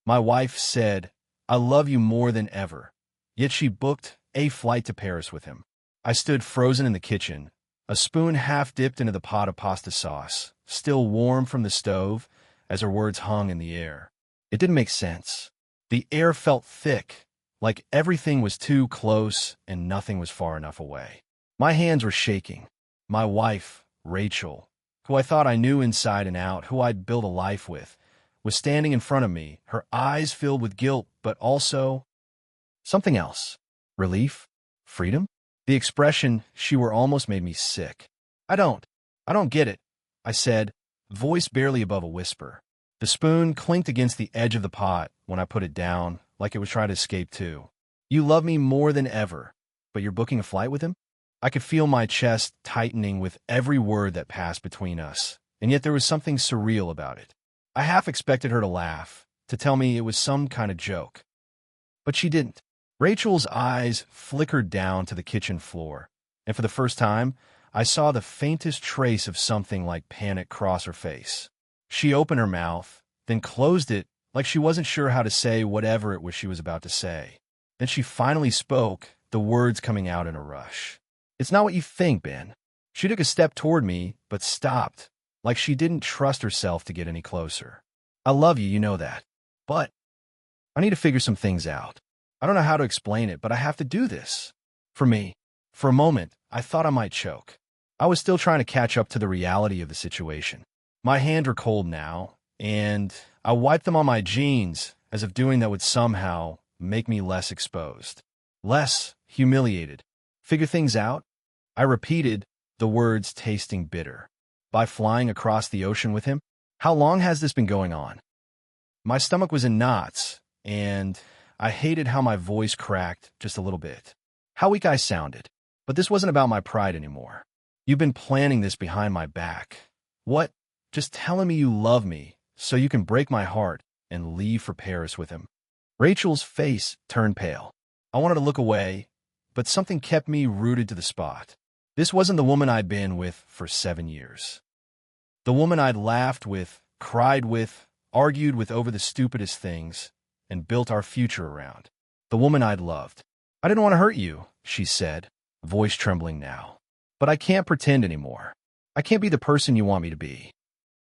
My wife said, "I love you more than ever," yet she booked a flight to Paris with him. I stood frozen in the kitchen, a spoon half dipped into the pot of pasta sauce, still warm from the stove, as her words hung in the air. It didn't make sense. The air felt thick, like everything was too close and nothing was far enough away. My hands were shaking. My wife, Rachel, who I thought I knew inside and out, who I'd built a life with, was standing in front of me, her eyes filled with guilt, but also something else. Relief? Freedom? The expression she wore almost made me sick. I don't get it," I said, voice barely above a whisper. The spoon clinked against the edge of the pot when I put it down, like it was trying to escape too. "You love me more than ever, but you're booking a flight with him?" I could feel my chest tightening with every word that passed between us, and yet there was something surreal about it. I half expected her to laugh, to tell me it was some kind of joke. But she didn't. Rachel's eyes flickered down to the kitchen floor, and for the first time, I saw the faintest trace of something like panic cross her face. She opened her mouth, then closed it like she wasn't sure how to say whatever it was she was about to say. Then she finally spoke, the words coming out in a rush. "It's not what you think, Ben." She took a step toward me, but stopped, like she didn't trust herself to get any closer. "I love you, you know that. But I need to figure some things out. I don't know how to explain it, but I have to do this. For me." For a moment, I thought I might choke. I was still trying to catch up to the reality of the situation. My hands were cold now, and I wiped them on my jeans, as if doing that would somehow make me less exposed, less humiliated. "Figure things out?" I repeated, the words tasting bitter. "By flying across the ocean with him? How long has this been going on?" My stomach was in knots, and I hated how my voice cracked just a little bit. How weak I sounded. But this wasn't about my pride anymore. "You've been planning this behind my back. What? Just telling me you love me so you can break my heart and leave for Paris with him?" Rachel's face turned pale. I wanted to look away, but something kept me rooted to the spot. This wasn't the woman I'd been with for 7 years. The woman I'd laughed with, cried with, argued with over the stupidest things, and built our future around. The woman I'd loved. "I didn't want to hurt you," she said, voice trembling now. "But I can't pretend anymore. I can't be the person you want me to be."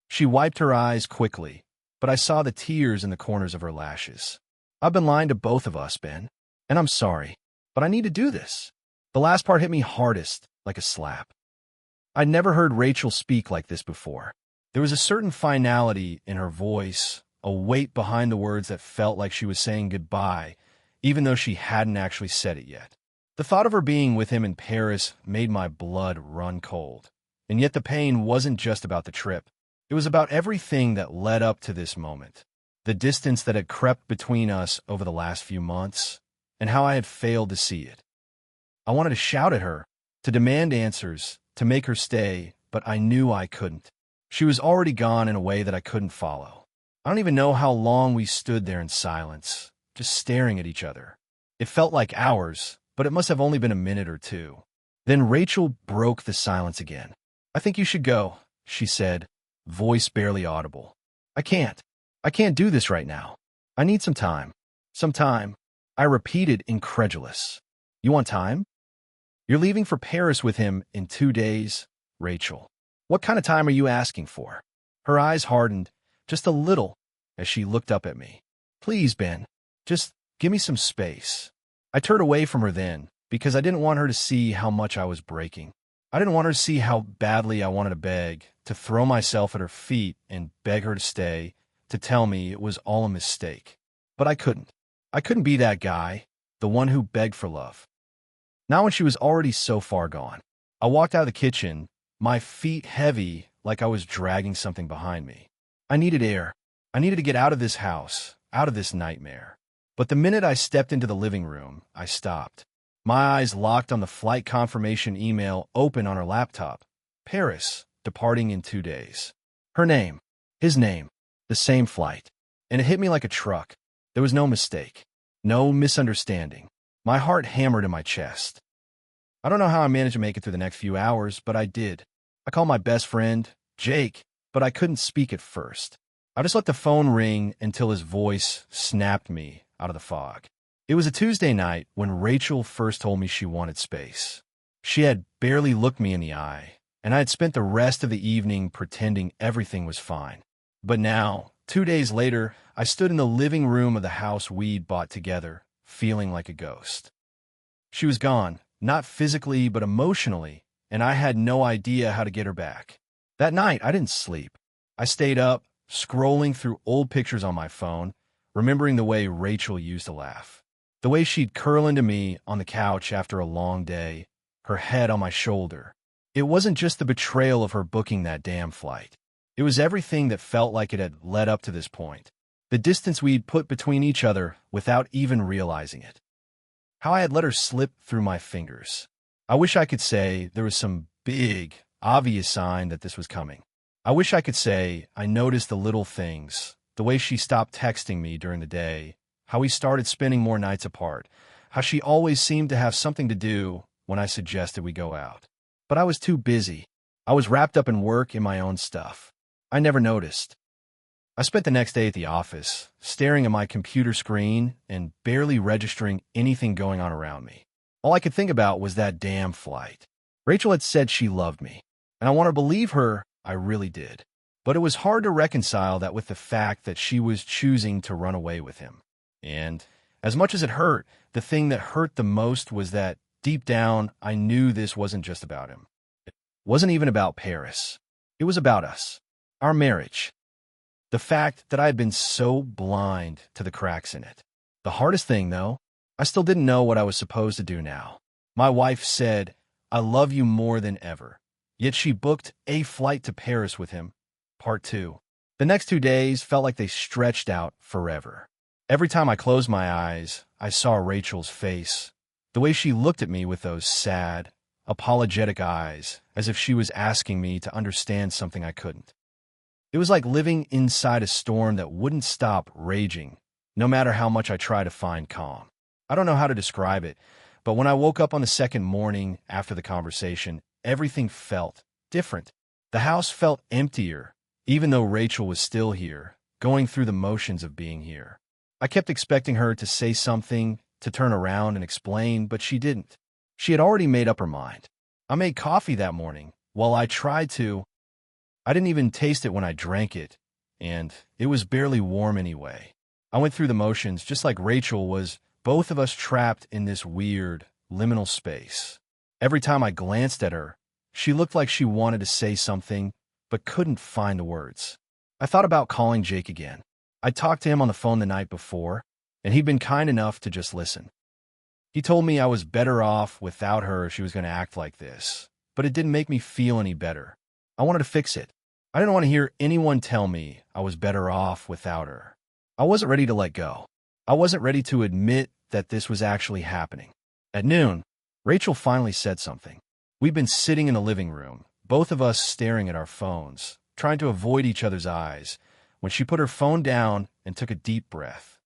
She wiped her eyes quickly, but I saw the tears in the corners of her lashes. "I've been lying to both of us, Ben, and I'm sorry, but I need to do this." The last part hit me hardest, like a slap. I'd never heard Rachel speak like this before. There was a certain finality in her voice, a weight behind the words that felt like she was saying goodbye, even though she hadn't actually said it yet. The thought of her being with him in Paris made my blood run cold. And yet the pain wasn't just about the trip. It was about everything that led up to this moment. The distance that had crept between us over the last few months, and how I had failed to see it. I wanted to shout at her, to demand answers, to make her stay, but I knew I couldn't. She was already gone in a way that I couldn't follow. I don't even know how long we stood there in silence, just staring at each other. It felt like hours, but it must have only been a minute or two. Then Rachel broke the silence again. "I think you should go," she said, voice barely audible. I can't do this right now. I need some time." "Some time," I repeated, incredulous. "You want time? You're leaving for Paris with him in 2 days, Rachel. What kind of time are you asking for?" Her eyes hardened, just a little, as she looked up at me. "Please, Ben, just give me some space." I turned away from her then, because I didn't want her to see how much I was breaking. I didn't want her to see how badly I wanted to beg, to throw myself at her feet and beg her to stay, to tell me it was all a mistake. But I couldn't. I couldn't be that guy, the one who begged for love. Not when she was already so far gone. I walked out of the kitchen, my feet heavy like I was dragging something behind me. I needed air. I needed to get out of this house, out of this nightmare. But the minute I stepped into the living room, I stopped. My eyes locked on the flight confirmation email open on her laptop. Paris, departing in 2 days. Her name, his name, the same flight. And it hit me like a truck. There was no mistake, no misunderstanding. My heart hammered in my chest. I don't know how I managed to make it through the next few hours, but I did. I called my best friend, Jake, but I couldn't speak at first. I just let the phone ring until his voice snapped me out of the fog. It was a Tuesday night when Rachel first told me she wanted space. She had barely looked me in the eye, and I had spent the rest of the evening pretending everything was fine. But now, 2 days later, I stood in the living room of the house we'd bought together, feeling like a ghost. She was gone, not physically but emotionally, and I had no idea how to get her back. That night, I didn't sleep. I stayed up, scrolling through old pictures on my phone, remembering the way Rachel used to laugh. The way she'd curl into me on the couch after a long day, her head on my shoulder. It wasn't just the betrayal of her booking that damn flight. It was everything that felt like it had led up to this point. The distance we'd put between each other without even realizing it. How I had let her slip through my fingers. I wish I could say there was some big, obvious sign that this was coming. I wish I could say I noticed the little things, the way she stopped texting me during the day, how we started spending more nights apart, how she always seemed to have something to do when I suggested we go out. But I was too busy. I was wrapped up in work in my own stuff. I never noticed. I spent the next day at the office, staring at my computer screen and barely registering anything going on around me. All I could think about was that damn flight. Rachel had said she loved me, and I want to believe her. I really did. But it was hard to reconcile that with the fact that she was choosing to run away with him. And as much as it hurt, the thing that hurt the most was that deep down, I knew this wasn't just about him. It wasn't even about Paris. It was about us, our marriage. The fact that I had been so blind to the cracks in it. The hardest thing, though, I still didn't know what I was supposed to do now. My wife said, "I love you more than ever." Yet she booked a flight to Paris with him. Part 2. The next 2 days felt like they stretched out forever. Every time I closed my eyes, I saw Rachel's face. The way she looked at me with those sad, apologetic eyes, as if she was asking me to understand something I couldn't. It was like living inside a storm that wouldn't stop raging, no matter how much I tried to find calm. I don't know how to describe it, but when I woke up on the second morning after the conversation, everything felt different. The house felt emptier, even though Rachel was still here, going through the motions of being here. I kept expecting her to say something, to turn around and explain, but she didn't. She had already made up her mind. I made coffee that morning. While I tried to, I didn't even taste it when I drank it, and it was barely warm anyway. I went through the motions just like Rachel was, both of us trapped in this weird, liminal space. Every time I glanced at her, she looked like she wanted to say something, but couldn't find the words. I thought about calling Jake again. I talked to him on the phone the night before, and he'd been kind enough to just listen. He told me I was better off without her if she was going to act like this, but it didn't make me feel any better. I wanted to fix it. I didn't want to hear anyone tell me I was better off without her. I wasn't ready to let go. I wasn't ready to admit that this was actually happening. At noon, Rachel finally said something. We'd been sitting in the living room, both of us staring at our phones, trying to avoid each other's eyes, when she put her phone down and took a deep breath.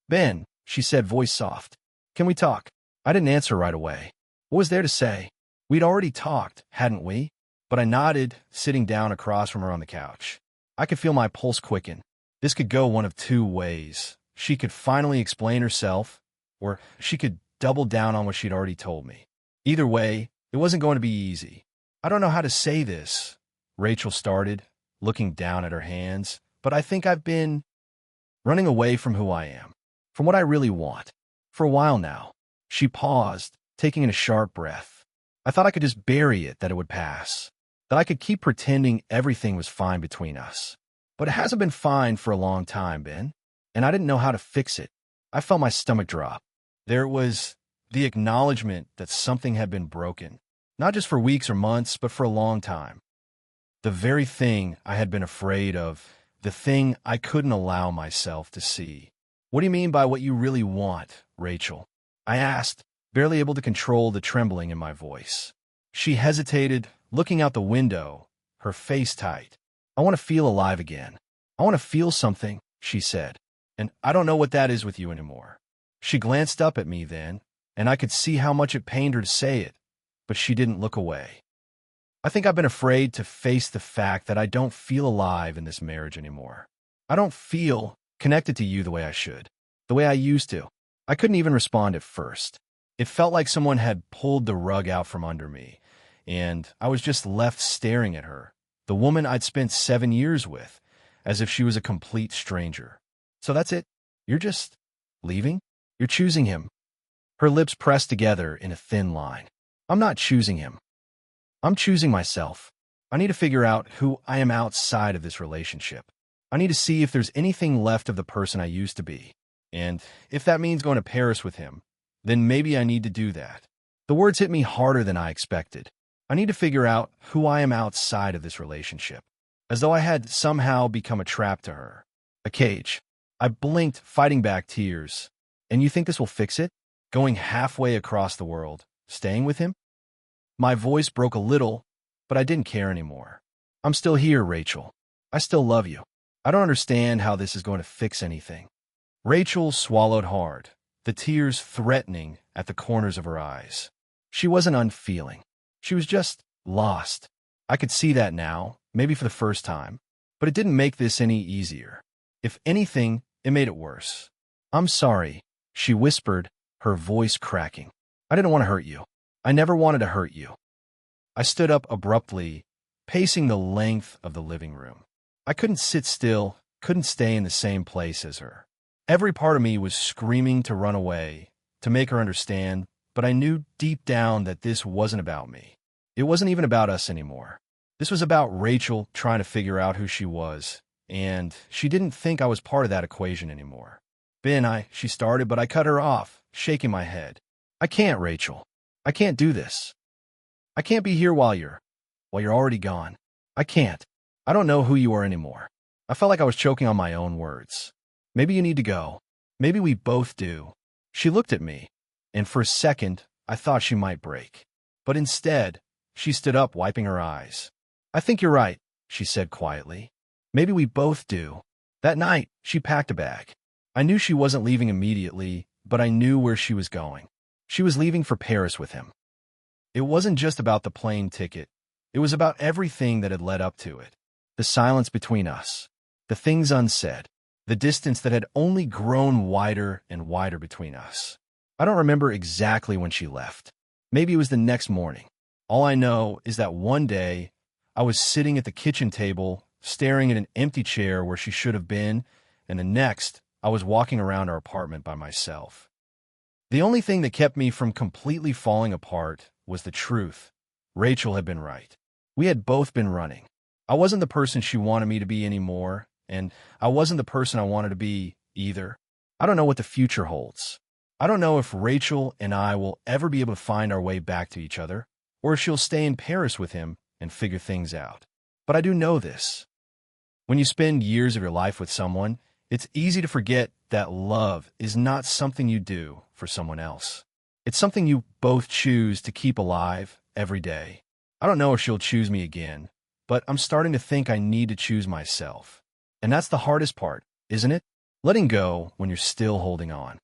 "Ben," she said, voice soft. "Can we talk?" I didn't answer right away. What was there to say? We'd already talked, hadn't we? But I nodded, sitting down across from her on the couch. I could feel my pulse quicken. This could go one of two ways. She could finally explain herself, or she could double down on what she'd already told me. Either way, it wasn't going to be easy. "I don't know how to say this," Rachel started, looking down at her hands, "but I think I've been running away from who I am, from what I really want, for a while now." She paused, taking in a sharp breath. I thought I could just bury it, that it would pass, that I could keep pretending everything was fine between us. But it hasn't been fine for a long time, Ben, and I didn't know how to fix it. I felt my stomach drop. There was the acknowledgement that something had been broken, not just for weeks or months, but for a long time. The very thing I had been afraid of, the thing I couldn't allow myself to see. "What do you mean by what you really want, Rachel?" I asked, barely able to control the trembling in my voice. She hesitated, looking out the window, her face tight. "I want to feel alive again. I want to feel something," she said. "And I don't know what that is with you anymore." She glanced up at me then, and I could see how much it pained her to say it, but she didn't look away. "I think I've been afraid to face the fact that I don't feel alive in this marriage anymore. I don't feel connected to you the way I should, the way I used to. I couldn't even respond at first. It felt like someone had pulled the rug out from under me, and I was just left staring at her, the woman I'd spent 7 years with, as if she was a complete stranger. So that's it? You're just leaving? You're choosing him? Her lips pressed together in a thin line. I'm not choosing him. I'm choosing myself. I need to figure out who I am outside of this relationship. I need to see if there's anything left of the person I used to be. And if that means going to Paris with him, then maybe I need to do that. The words hit me harder than I expected. I need to figure out who I am outside of this relationship, as though I had somehow become a trap to her, a cage. I blinked, fighting back tears. And you think this will fix it? Going halfway across the world, staying with him? My voice broke a little, but I didn't care anymore. I'm still here, Rachel. I still love you. I don't understand how this is going to fix anything. Rachel swallowed hard, the tears threatening at the corners of her eyes. She wasn't unfeeling. She was just lost. I could see that now, maybe for the first time, but it didn't make this any easier. If anything, it made it worse. I'm sorry, she whispered, her voice cracking. I didn't want to hurt you. I never wanted to hurt you. I stood up abruptly, pacing the length of the living room. I couldn't sit still, couldn't stay in the same place as her. Every part of me was screaming to run away, to make her understand, but I knew deep down that this wasn't about me. It wasn't even about us anymore. This was about Rachel trying to figure out who she was, and she didn't think I was part of that equation anymore. She started, but I cut her off, shaking my head. I can't, Rachel. I can't do this. I can't be here while you're already gone. I can't. I don't know who you are anymore. I felt like I was choking on my own words. Maybe you need to go. Maybe we both do. She looked at me, and for a second, I thought she might break. But instead, she stood up, wiping her eyes. I think you're right, she said quietly. Maybe we both do. That night, she packed a bag. I knew she wasn't leaving immediately, but I knew where she was going. She was leaving for Paris with him. It wasn't just about the plane ticket. It was about everything that had led up to it. The silence between us, the things unsaid, the distance that had only grown wider and wider between us. I don't remember exactly when she left. Maybe it was the next morning. All I know is that one day, I was sitting at the kitchen table, staring at an empty chair where she should have been, and the next, I was walking around our apartment by myself. The only thing that kept me from completely falling apart was the truth. Rachel had been right. We had both been running. I wasn't the person she wanted me to be anymore, and I wasn't the person I wanted to be either. I don't know what the future holds. I don't know if Rachel and I will ever be able to find our way back to each other, or if she'll stay in Paris with him and figure things out. But I do know this. When you spend years of your life with someone, it's easy to forget that love is not something you do for someone else. It's something you both choose to keep alive every day. I don't know if she'll choose me again, but I'm starting to think I need to choose myself. And that's the hardest part, isn't it? Letting go when you're still holding on.